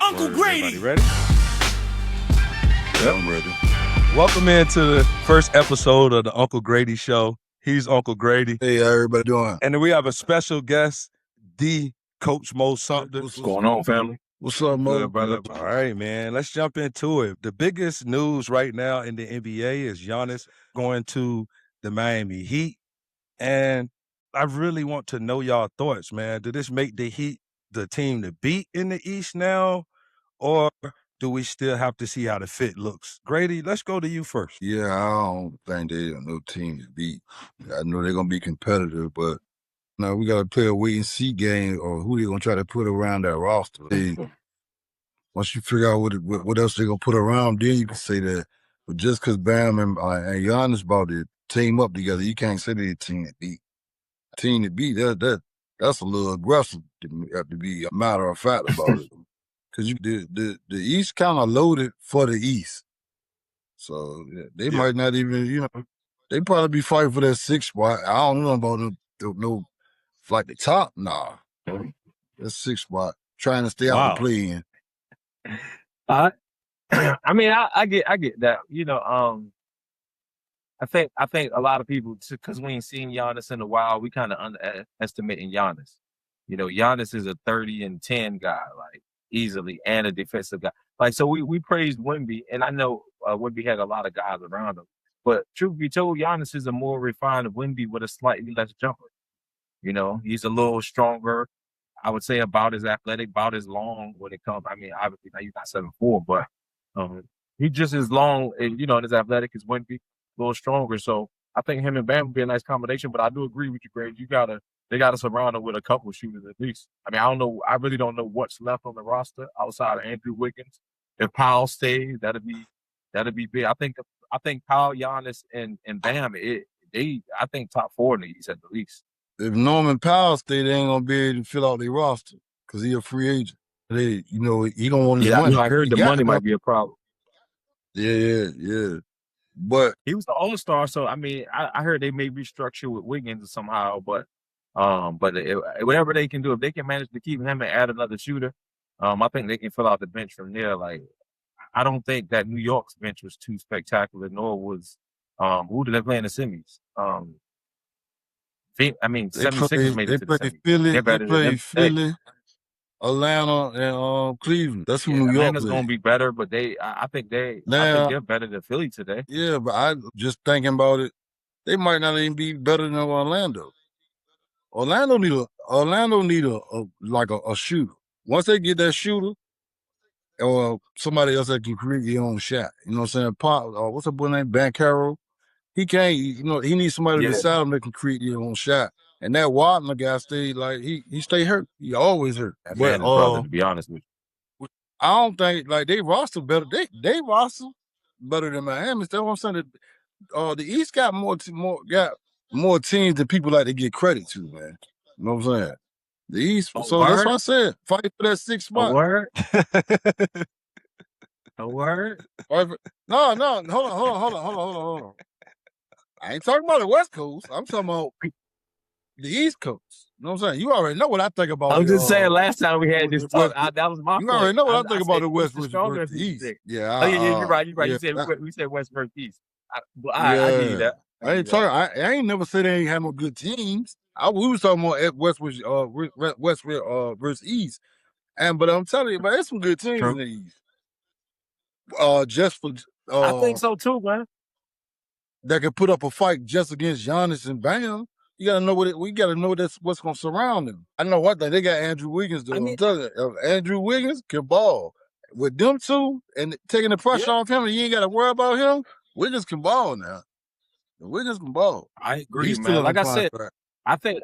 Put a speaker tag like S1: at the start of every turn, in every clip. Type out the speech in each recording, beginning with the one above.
S1: Uncle Grady.
S2: Ready?
S3: Yep, I'm ready.
S2: Welcome into the first episode of the Uncle Grady Show. He's Uncle Grady.
S3: Hey, how everybody doing?
S2: And then we have a special guest, Coach Mo Sumter.
S3: What's going on, family? What's up, Mo?
S2: Good, brother. All right, man. Let's jump into it. The biggest news right now in the NBA is Giannis going to the Miami Heat. And I really want to know y'all thoughts, man. Did this make the Heat the team to beat in the East now? Or do we still have to see how the fit looks? Grady, let's go to you first.
S3: Yeah, I don't think they're no team to beat. I know they're going to be competitive, but now we got to play a wait-and-see game or who they're going to try to put around that roster. Once you figure out what else they're going to put around, then you can say that. But just because Bam and Giannis about to team up together, you can't say they're a team to beat. Team to beat, that's a little aggressive to be a matter of fact about it. Because the East kind of loaded for the East. So they might not even, they probably be fighting for that 6th spot. I don't know about no like the top. Nah. That 6th spot. Trying to stay out and play in.
S4: I mean, I get that. I think a lot of people, because we ain't seen Giannis in a while, we kind of underestimating Giannis. Giannis is a 30-10 guy, like, easily, and a defensive guy. Like, so we praised Wemby, and I know Wemby had a lot of guys around him. But truth be told, Giannis is a more refined Wemby with a slightly less jumper. He's a little stronger. I would say about as athletic, about as long when it comes. I mean, obviously now he's not 7'4", but he's just as long and as athletic as Wemby, a little stronger. So I think him and Bam would be a nice combination. But I do agree with you, Greg. They gotta surround him with a couple shooters at least. I mean, I really don't know what's left on the roster outside of Andrew Wiggins. If Powell stays, that'd be big. I think Powell, Giannis, and Bam, I think top 4 in the East at the least.
S3: If Norman Powell stay, they ain't gonna be able to fill out their roster because he a free agent. He don't want his money.
S4: I heard the money might be a problem.
S3: Yeah. But
S4: he was the All-Star, so I mean, I heard they may restructure with Wiggins somehow, but whatever they can do, if they can manage to keep him and add another shooter, I think they can fill out the bench from there. Like, I don't think that New York's bench was too spectacular, nor was who did they play in the semis? I mean, 76ers made it to the semis.
S3: They play Philly, Atlanta, and Cleveland. That's who New York
S4: Atlanta's going to be better, but I think they're better than Philly today.
S3: Yeah, but I just thinking about it, they might not even be better than Orlando. Orlando need a shooter. Once they get that shooter, or somebody else that can create their own shot. You know what I'm saying? What's that boy named Bankero? He can't. He needs somebody beside him that can create their own shot. And that Wagner guy stayed like he stay hurt. He always hurt.
S4: That man is brother, to be honest with you.
S3: I don't think like they roster better. They roster better than Miami. That's what I'm saying. The East got more teams than people like to get credit to, man. You know what I'm saying? The East. So that's what I said. Fight for that 6th spot.
S4: A word. A word.
S3: No. Hold on. I ain't talking about the West Coast. I'm talking about the East Coast. You know what I'm saying? You already know what I think about.
S4: I'm just saying. Last time we had this talk, that was my.
S3: You already know what I think about the West versus the East.
S4: Yeah. You're right. Yeah. We said West versus East. I give you that.
S3: I ain't never said they ain't have no good teams. We was talking about West versus East, but I'm telling you, man, there's some good teams in the East.
S4: I think so too, man.
S3: That can put up a fight just against Giannis and Bam. You gotta know we gotta know what's gonna surround them. I know one thing, they got Andrew Wiggins though. I'm telling you, if Andrew Wiggins can ball with them two and taking the pressure off him, and you ain't gotta worry about him. Wiggins can ball now. Wiggins can ball.
S4: I agree, man. Like I said, I think.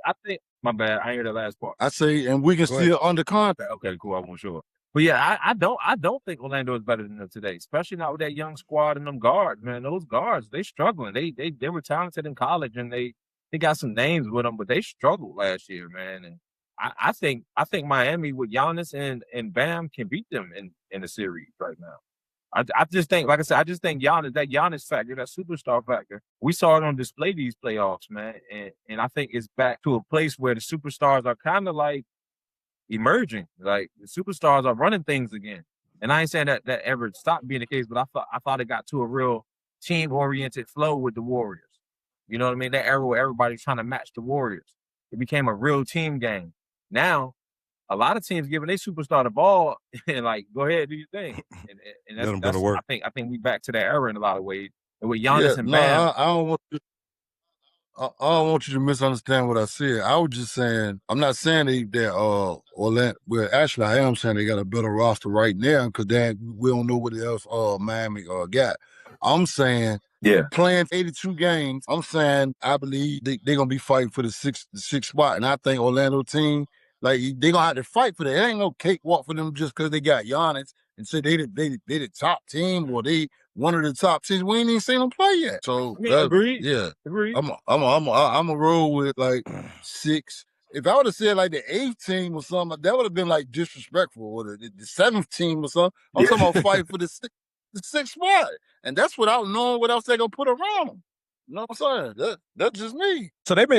S4: My bad. I hear the last part.
S3: I say, and Wiggins still under contract.
S4: Okay, cool. I wasn't sure. But yeah, I don't think Orlando is better than them today, especially not with that young squad and them guards, man. Those guards, they struggling. They were talented in college and they got some names with them, but they struggled last year, man. And I think Miami with Giannis and Bam can beat them in the series right now. I just think, like I said, Giannis, that Giannis factor, that superstar factor, we saw it on display these playoffs, man. And I think it's back to a place where the superstars are kind of like, emerging. Like the superstars are running things again. And I ain't saying that ever stopped being the case, but I thought it got to a real team-oriented flow with the Warriors. You know what I mean? That era where everybody's trying to match the Warriors. It became a real team game. Now, a lot of teams giving their superstar the ball and like, go ahead, do your thing. And
S2: Let them go to
S4: that's
S2: work.
S4: I think we back to that era in a lot of ways. And with Giannis and Bam,
S3: I don't want you to misunderstand what I said. I was just saying, I'm not saying that Orlando. Well, actually, I am saying they got a better roster right now because we don't know what else Miami got. I'm saying, playing 82 games. I'm saying I believe they're gonna be fighting for the sixth spot, and I think Orlando team like they gonna have to fight for that. It ain't no cakewalk for them just because they got Giannis and say they the top team or they one of the top teams. We ain't even seen them play yet. So
S4: agreed.
S3: yeah.
S4: Agreed.
S3: I'm a roll with like 6. If I would have said like the 8th team or something, that would have been like disrespectful. Or the 7th team or something. I'm talking about fight for the sixth spot, and that's without knowing what else they gonna put around them. You know what I'm saying? That's just me.
S2: So they may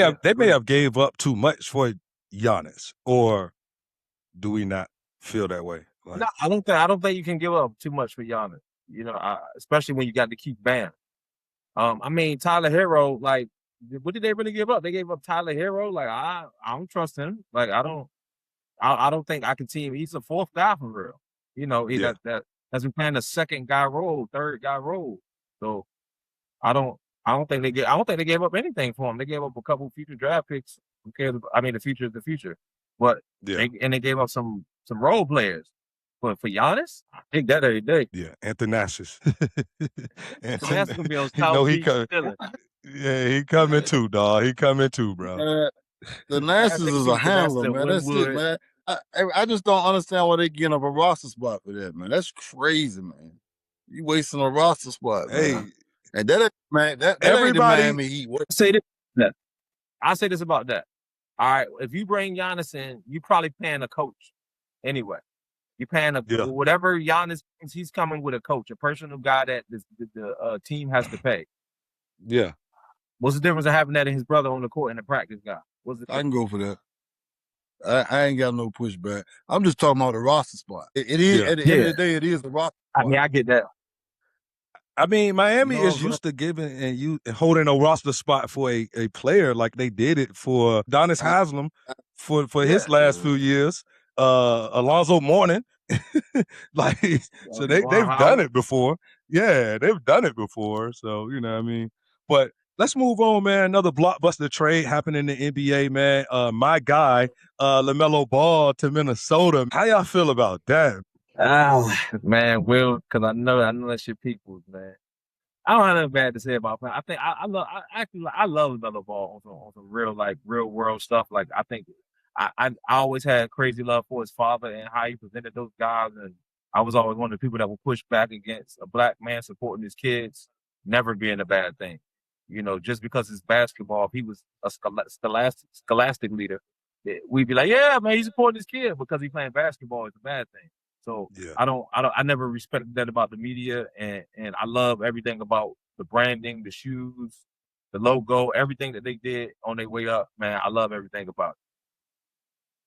S2: have gave up too much for Giannis, or do we not feel that way? Like,
S4: No, I don't think you can give up too much for Giannis. You know, especially when you got to keep Bam. I mean, Tyler Hero, like, what did they really give up? They gave up Tyler Hero. Like, I don't trust him. Like, I don't think I can team. He's a 4th guy for real. You know, that has been playing the 2nd guy role, 3rd guy role. So I don't think they gave up anything for him. They gave up a couple future draft picks. Who cares? I mean, the future is the future. But they gave up some role players. But for Giannis, I think that every day.
S2: Yeah, Anthonassis.
S4: That's gonna be on South Beach.
S2: Yeah, he coming too, dog. He coming too, bro.
S3: The Nassus is a handler, man. That's it, man. I just don't understand why they getting up a roster spot for that, man. That's crazy, man. You wasting a roster spot, man.
S2: Hey,
S3: and that ain't the Miami Heat.
S4: I say this about that. All right, if you bring Giannis in, you probably paying a coach anyway. You're paying whatever Giannis thinks he's coming with a coach, a personal guy that the team has to pay.
S2: Yeah.
S4: What's the difference of having that in his brother on the court and a practice guy?
S3: I can go for that. I ain't got no pushback. I'm just talking about the roster spot. It is at the end of the day, it is the roster spot.
S4: I mean, I get that.
S2: I mean, Miami is used to giving and holding a roster spot for a player like they did it for Giannis Haslam for his last few years. Alonzo Mourning, like so they've done it before. Yeah, they've done it before. So you know what I mean. But let's move on, man. Another blockbuster trade happened in the NBA, man. My guy, LaMelo Ball to Minnesota. How y'all feel about that?
S4: Man, Will, because I know that's your peoples, man. I don't have nothing bad to say about him. I think I love LaMelo Ball on some real world stuff. Like I think I always had crazy love for his father and how he presented those guys, and I was always one of the people that would push back against a black man supporting his kids never being a bad thing. You know, just because it's basketball, if he was a scholastic leader, we'd be like, yeah, man, he's supporting his kid because he's playing basketball. It's a bad thing. So I never respected that about the media, and I love everything about the branding, the shoes, the logo, everything that they did on their way up, man. I love everything about it.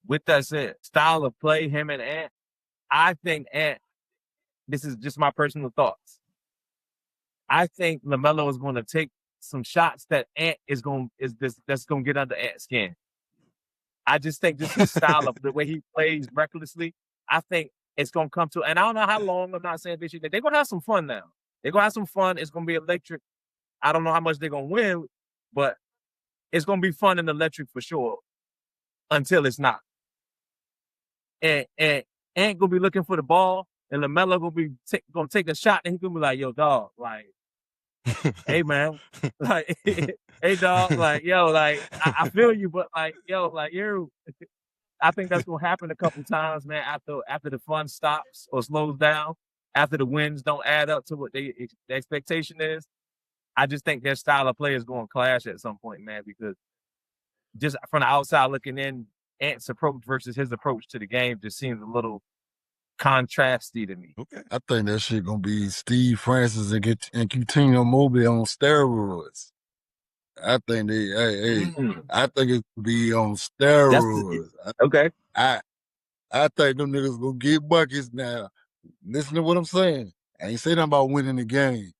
S4: With that said, style of play, him and Ant, I think Ant, this is just my personal thoughts. I think LaMelo is going to take some shots that Ant that's going to get under Ant's skin. I just think just his style of the way he plays recklessly, I think it's going to come to, and I don't know how long, I'm not saying this year, they're going to have some fun now. They're going to have some fun. It's going to be electric. I don't know how much they're going to win, but it's going to be fun and electric for sure until it's not. And Ant going to be looking for the ball, and LaMelo going to take a shot, and he's going to be like, yo, dog, like, hey, man, like, hey, dog, like, yo, like, I feel you, but, like, yo, like, I think that's going to happen a couple times, man, after the fun stops or slows down, after the wins don't add up to what the expectation is. I just think their style of play is going to clash at some point, man, because just from the outside looking in, Ant's approach versus his approach to the game just seems a little contrasty to me.
S3: Okay. I think that shit going to be Steve Francis and Coutinho Mobley on steroids. I think I think it could be on steroids.
S4: Okay.
S3: I think them niggas gonna get buckets now. Listen to what I'm saying. I ain't say nothing about winning the game.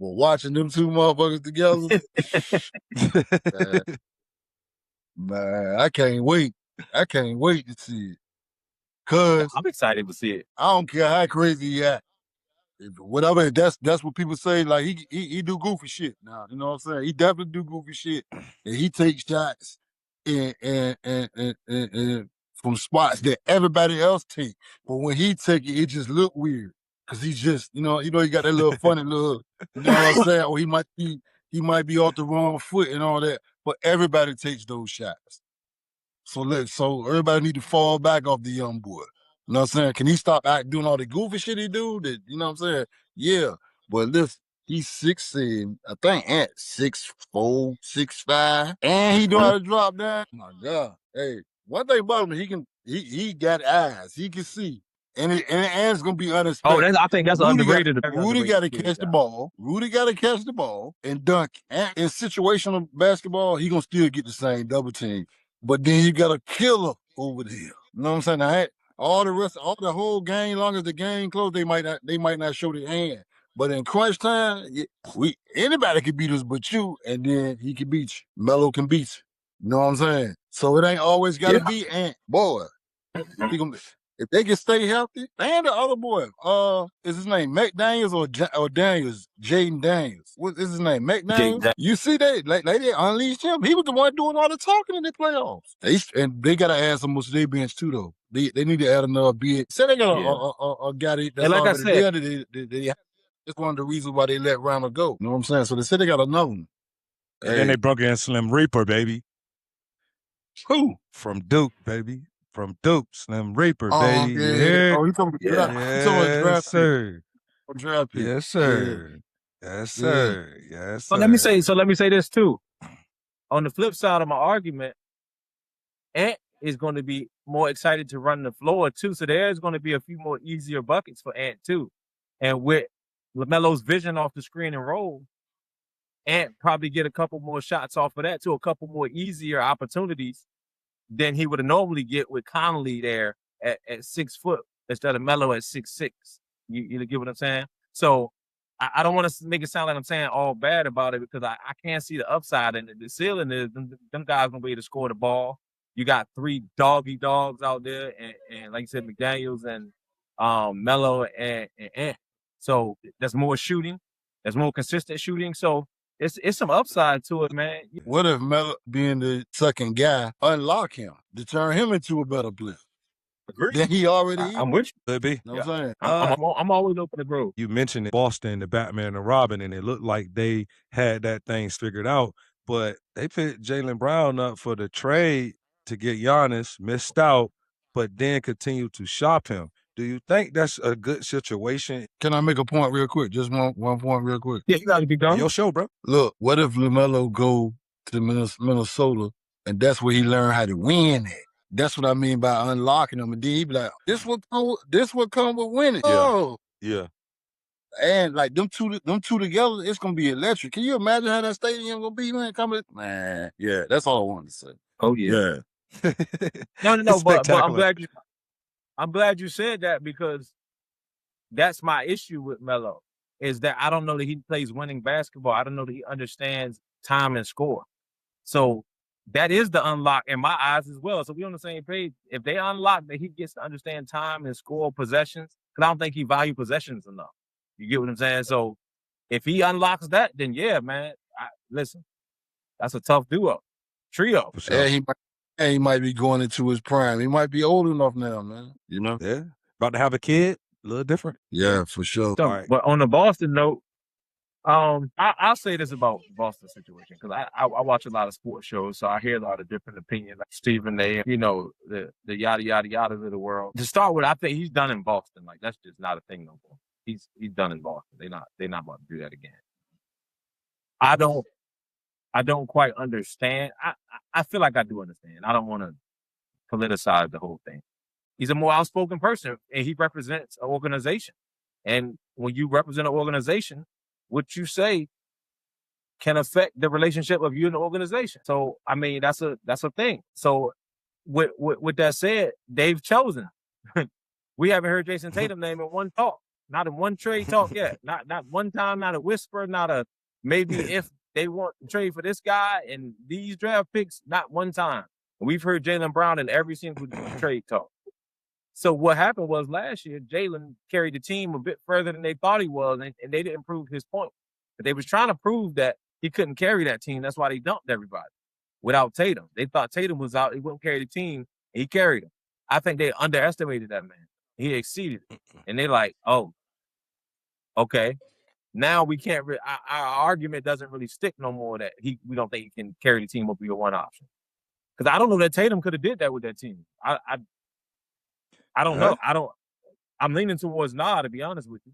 S3: But watching them two motherfuckers together, man, I can't wait. I can't wait to see it. Cause
S4: I'm excited to see it.
S3: I don't care how crazy he act. Whatever, that's what people say. Like he do goofy shit now. You know what I'm saying? He definitely do goofy shit, and he takes shots and from spots that everybody else take. But when he take it, it just look weird because he's just he got that little funny little. You know what I'm saying? Or he might be off the wrong foot and all that. But everybody takes those shots. So everybody need to fall back off the young boy. You know what I'm saying? Can he stop doing all the goofy shit he do? That you know what I'm saying? Yeah. But listen, he's 6', I think Ant 6'4", 6'5", and he know how to drop down. Oh my God. Hey, one thing about him, he got eyes. He can see. And it's gonna be unexpected.
S4: I think that's underrated.
S3: Rudy got to catch the ball. Rudy got to catch the ball and dunk. And in situational basketball, he gonna still get the same double team. But then you got a killer over there. You know what I'm saying? Now, all the whole game, long as the game close, they might not show their hand. But in crunch time, anybody can beat us but you, and then he can beat you. Melo can beat you. You know what I'm saying? So it ain't always got to be Ant. Boy, if they can stay healthy, and the other boy, is his name McDaniels or Daniels? Jayden Daniels. What is his name? McDaniels? You see they unleashed him. He was the one doing all the talking in the playoffs. They gotta add some more to their bench too, though. They need to add another bid. Say they got a guy that's
S4: like
S3: already there. That's one of the reasons why they let Randall go. You know what I'm saying? So they said they got another one.
S2: And then they brought in Slim Reaper, baby.
S3: Who?
S2: From Duke, baby. From Duke, Slim Reaper, baby.
S3: Yeah. Oh, he talking about
S2: Yes, sir.
S3: Draft pick.
S2: Yes, sir. Yeah. Yes, sir. Yeah. Yes, sir.
S4: So let me say this too. On the flip side of my argument, Ant is going to be more excited to run the floor too. So there's going to be a few more easier buckets for Ant too. And with LaMelo's vision off the screen and roll, Ant probably get a couple more shots off of that too, a couple more easier opportunities than he would normally get with Conley there at 6 foot instead of Melo at 6'6". You get what I'm saying? So I don't want to make it sound like I'm saying all bad about it because I can't see the upside, and the ceiling is them guys gonna be able to score the ball. You got 3 doggy dogs out there, and like you said, McDaniels and Melo and Ant. So there's more shooting, there's more consistent shooting. So it's some upside to it, man.
S3: What if Melo, being the second guy, unlock him to turn him into a better player? Then he already is.
S4: I'm with you.
S2: Could be.
S3: Know what I'm saying?
S4: I'm always open to grow.
S2: You mentioned Boston, the Batman and Robin, and it looked like they had that thing figured out, but they picked Jaylen Brown up for the trade to get Giannis, missed out, but then continued to shop him. Do you think that's a good situation?
S3: Can I make a point real quick? Just one point real quick.
S4: Yeah, you got to be done.
S2: Your show, bro.
S3: Look, what if LaMelo go to Minnesota and that's where he learned how to win at? That's what I mean by unlocking him. And then he be like, this will come with winning.
S2: Yeah.
S3: Oh.
S2: Yeah.
S3: And like them two together, it's gonna be electric. Can you imagine how that stadium gonna be, man? Man, yeah, that's all I wanted to say.
S4: Oh yeah. No, but I'm glad you said that because that's my issue with Melo is that I don't know that he plays winning basketball. I don't know that he understands time and score. So that is the unlock in my eyes as well. So we on the same page. If they unlock that he gets to understand time and score possessions, because I don't think he value possessions enough. You get what I'm saying? So if he unlocks that, then yeah, man. Listen, that's a tough trio.
S3: And he might be going into his prime. He might be old enough now, man. You know?
S2: Yeah. About to have a kid, a little different.
S3: Yeah, for sure.
S4: So, right. But on the Boston note, I'll say this about Boston situation because I watch a lot of sports shows, so I hear a lot of different opinions. Like Stephen A, the yada yada yadas of the world. To start with, I think he's done in Boston. Like that's just not a thing no more. He's done in Boston. They're not about to do that again. I don't quite understand. I feel like I do understand. I don't want to politicize the whole thing. He's a more outspoken person, and he represents an organization. And when you represent an organization, what you say can affect the relationship of you and the organization. So, I mean, that's a thing. So, with that said, they've chosen. We haven't heard Jason Tatum name in one talk, not in one trade talk yet. Not one time, not a whisper, not a maybe if they want to trade for this guy and these draft picks, not one time. We've heard Jaylen Brown in every single trade talk. So what happened was last year, Jaylen carried the team a bit further than they thought he was, and they didn't prove his point. But they was trying to prove that he couldn't carry that team. That's why they dumped everybody without Tatum. They thought Tatum was out. He wouldn't carry the team. And he carried them. I think they underestimated that man. He exceeded it. And they're like, oh, okay. Now we can't our argument doesn't really stick no more that we don't think he can carry the team will be a one option. Because I don't know that Tatum could have did that with that team. I don't know. I'm leaning towards nah, to be honest with you.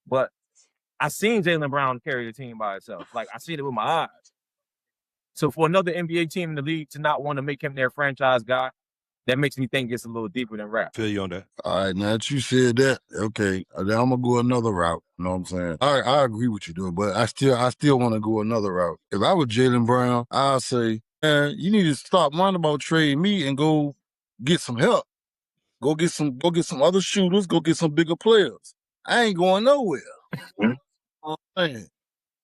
S4: But I seen Jaylen Brown carry the team by itself. Like I seen it with my eyes. So for another NBA team in the league to not want to make him their franchise guy, that makes me think it's a little deeper than rap.
S2: Feel you on that.
S3: All right, now that you said that, okay, then I'm gonna go another route. You know what I'm saying? I agree with you doing, but I still want to go another route. If I was Jaylen Brown, I'd say, man, you need to stop whining about trading me and go get some help. Go get some other shooters. Go get some bigger players. I ain't going nowhere. You know what I'm saying?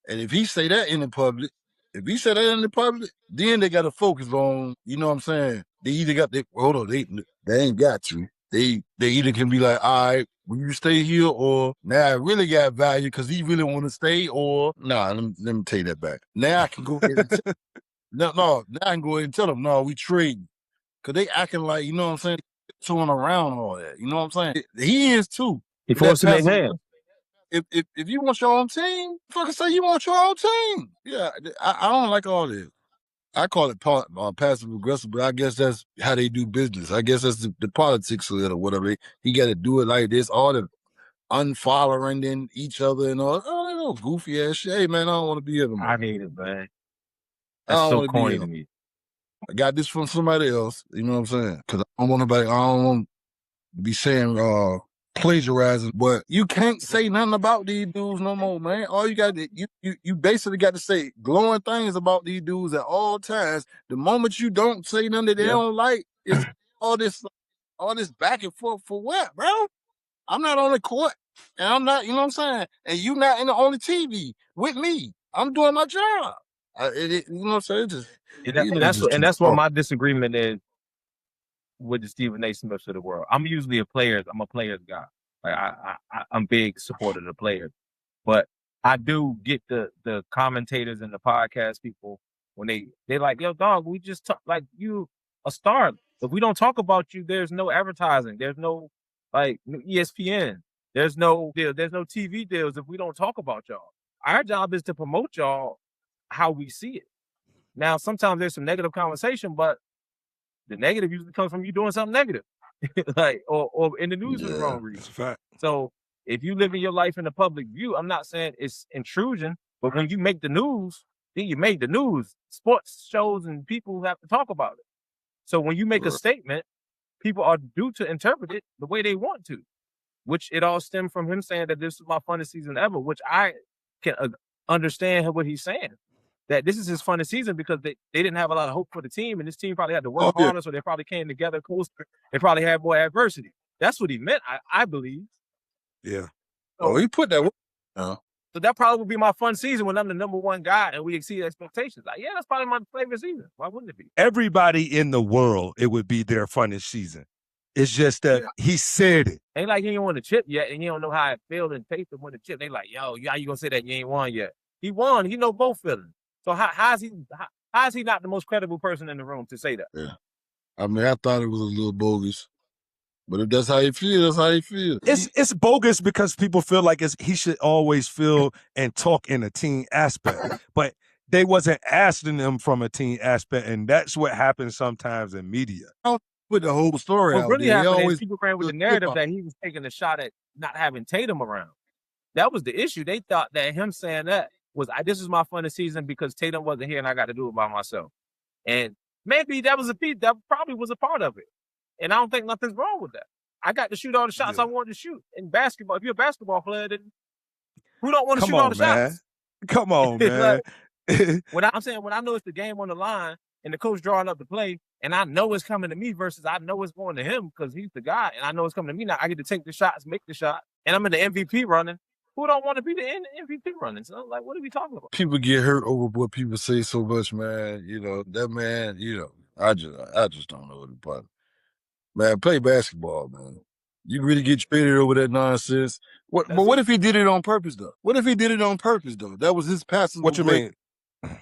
S3: And if he say that in the public, then they got to focus on, you know what I'm saying? They either got they ain't got to. They either can be like, all right, will you stay here, or now I really got value because he really want to stay, or let me take that back. Now I can go ahead and now I can go ahead and tell them, no, we trade. Because they acting like, you know what I'm saying, throwing around all that. You know what I'm saying? He is too.
S4: He forced him in hand.
S3: If you want your own team, fucking say you want your own team. Yeah, I don't like all this. I call it passive aggressive, but I guess that's how they do business. I guess that's the politics of it or whatever. He got to do it like this, all the unfollowing each other and all. Oh, that little goofy ass shit. Hey, man, I don't want to be here no more.
S4: I hate it, man. That's so corny to me.
S3: I got this from somebody else. You know what I'm saying? Because I don't want to be saying plagiarizing, but you can't say nothing about these dudes no more, man. All you got to you basically got to say glowing things about these dudes at all times. The moment you don't say nothing that they don't like, it's all this back and forth for what, bro? I'm not on the court, and I'm not, you know what I'm saying? And you not in the only TV with me. I'm doing my job. You know what I'm saying?
S4: That's what my disagreement is with the Stephen A. Smiths of the world. I'm usually I'm a player's guy. Like I'm big supporter of the players, but I do get the commentators and the podcast people when they like, yo, dog, we just talk like you a star. If we don't talk about you, there's no advertising. There's no like ESPN. There's no TV deals if we don't talk about y'all. Our job is to promote y'all how we see it. Now, sometimes there's some negative conversation, but the negative usually comes from you doing something negative, like or in the news for the wrong reason. So if you live in your life in the public view, I'm not saying it's intrusion, but when you make the news, then you make the news. Sports shows and people have to talk about it. So when you make a statement, people are due to interpret it the way they want to, which it all stemmed from him saying that this is my funnest season ever, which I can understand what he's saying. That this is his funnest season because they didn't have a lot of hope for the team, and this team probably had to work harder, so they probably came together closer. They probably had more adversity. That's what he meant, I believe.
S2: Yeah.
S3: So he put that.
S4: So that probably would be my fun season when I'm the number one guy and we exceed expectations. Like, yeah, that's probably my favorite season. Why wouldn't it be?
S2: Everybody in the world, it would be their funnest season. It's just that he said it.
S4: Ain't like he ain't won the chip yet, and he don't know how it felt and tasted to win the chip. They like, yo, how you gonna say that you ain't won yet? He won. He know both feelings. So how is he not the most credible person in the room to say that?
S3: Yeah. I mean, I thought it was a little bogus. But if that's how you feel, that's how you feel.
S2: It's bogus because people feel like he should always feel and talk in a team aspect. But they wasn't asking them from a team aspect, and that's what happens sometimes in media.
S3: Put the whole story out.
S4: What really happened is people ran with the narrative that he was taking a shot at not having Tatum around. That was the issue. They thought that him saying that was, this is my funnest season because Tatum wasn't here and I got to do it by myself. And maybe that probably was a part of it. And I don't think nothing's wrong with that. I got to shoot all the shots I wanted to shoot. In basketball, if you're a basketball player, then who don't want to shoot all the shots?
S2: Come on, man.
S4: When I'm saying, when I know it's the game on the line and the coach drawing up the play and I know it's coming to me versus I know it's going to him because he's the guy, and I know it's coming to me now. I get to take the shots, make the shot, and I'm in the MVP running. Who don't want to be the MVP running? So, like, what are we talking about?
S3: People get hurt over what people say so much, man. You know, that man, you know, I just don't know what the problem. Man, play basketball, man. You really get traded over that nonsense. But what if he did it on purpose, though? What if he did it on purpose, though? That was his passive.
S2: What you mean?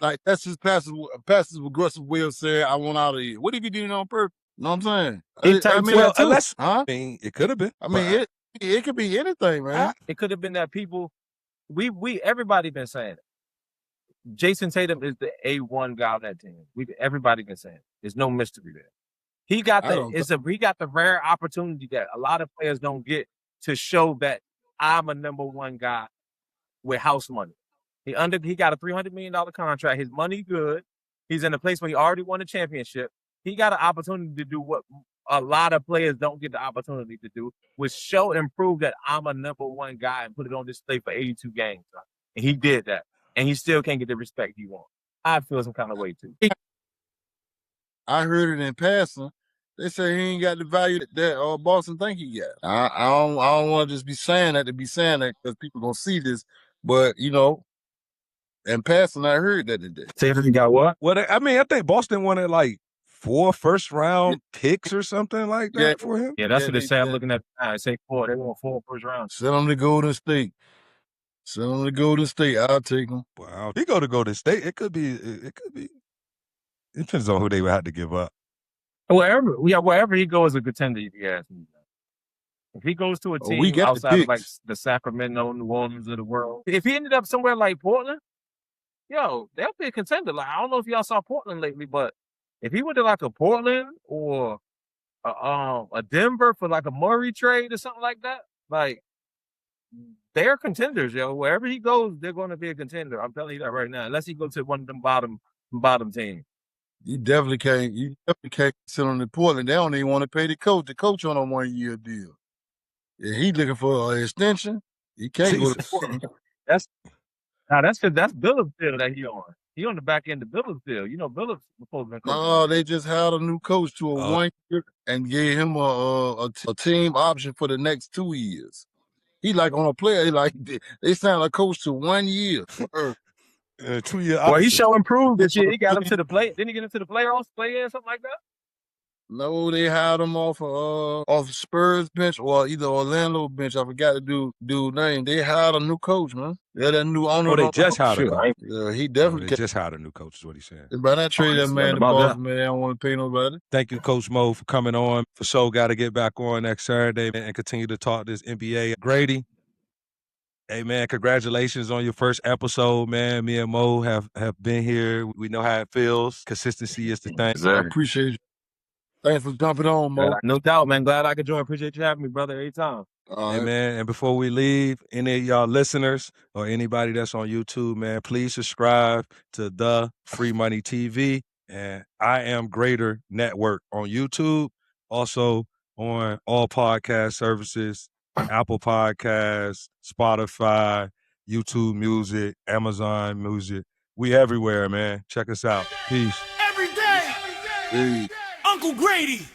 S3: Like, that's his passive aggressive way of saying, I want out of here. What if he did it on purpose? You know what I'm saying? I mean,
S2: well,
S3: too.
S2: unless
S3: Huh?
S2: I mean, it could have been.
S3: I mean, it could be anything, man.
S4: It could have been that people, everybody been saying it. Jason Tatum is the A1 guy on that team. Everybody been saying it. There's no mystery there. He got the rare opportunity that a lot of players don't get to show that I'm a number one guy with house money. He got a $300 million contract. His money good. He's in a place where he already won a championship. He got an opportunity to do what a lot of players don't get the opportunity to do, which show and prove that I'm a number one guy and put it on display for 82 games. And he did that. And he still can't get the respect he wants. I feel some kind of way too.
S3: I heard it in passing. They say he ain't got the value that Boston think he got. I don't want to just be saying that because people gonna see this. But you know, in passing, I heard that today.
S4: Say he got what?
S2: Well, I mean, I think Boston wanted like 4 first-round picks or something like that for him.
S4: Yeah, that's what they say. I'm looking at. I say 4. They want 4 first rounds.
S3: Send them to Golden State. I'll take them.
S2: Wow, he go to Golden State. It could be. It depends on who they would have to give up.
S4: Wherever he goes, a contender. If you ask me. If he goes to a team outside of like the Sacramento, New Orleans of the world, if he ended up somewhere like Portland, they'll be a contender. Like, I don't know if y'all saw Portland lately, but if he went to like a Portland or a Denver for like a Murray trade or something like that, like they're contenders, yo. Wherever he goes, they're going to be a contender. I'm telling you that right now. Unless he goes to one of them bottom teams.
S3: You definitely can't sit on the Portland. They don't even want to pay the coach. The coach on a 1-year deal. If he looking for an extension, he can't go to Portland.
S4: That's Billups' deal that he on. He on the back end of Billups' deal. You know, Billups supposed to be coach.
S3: No, they just hired a new coach to a 1 year and gave him a team option for the next 2 years. He like on a player. He like they signed a coach to 1 year.
S2: 2-year option.
S4: Well, he showed improved this year. He got him to the play. Didn't he get him to the playoffs, play in something like that?
S3: No, they hired him off Spurs bench or either Orlando bench. I forgot the dude name. They hired a new coach, man. Yeah, that new owner.
S2: Oh, they just hired a coach.
S3: Yeah, he definitely.
S2: They just hired a new coach. Is what he's saying.
S3: By not trade that man to Boston, man, I don't want to pay nobody.
S2: Thank you, Coach Mo, for coming on. For sure, got to get back on next Saturday and continue to talk this NBA. Grady, hey, man, congratulations on your first episode, man. Me and Mo have been here. We know how it feels. Consistency is the thing.
S3: I appreciate you. Thanks for jumping on, Mo.
S4: No doubt, man. Glad I could join. Appreciate you having me, brother, anytime.
S2: Hey, man, and before we leave, any of y'all listeners or anybody that's on YouTube, man, please subscribe to The Free Money TV and I Am Greater Network on YouTube. Also on all podcast services, Apple Podcasts, Spotify, YouTube Music, Amazon Music. We everywhere, man. Check us out. Peace.
S1: Every day. Uncle Grady.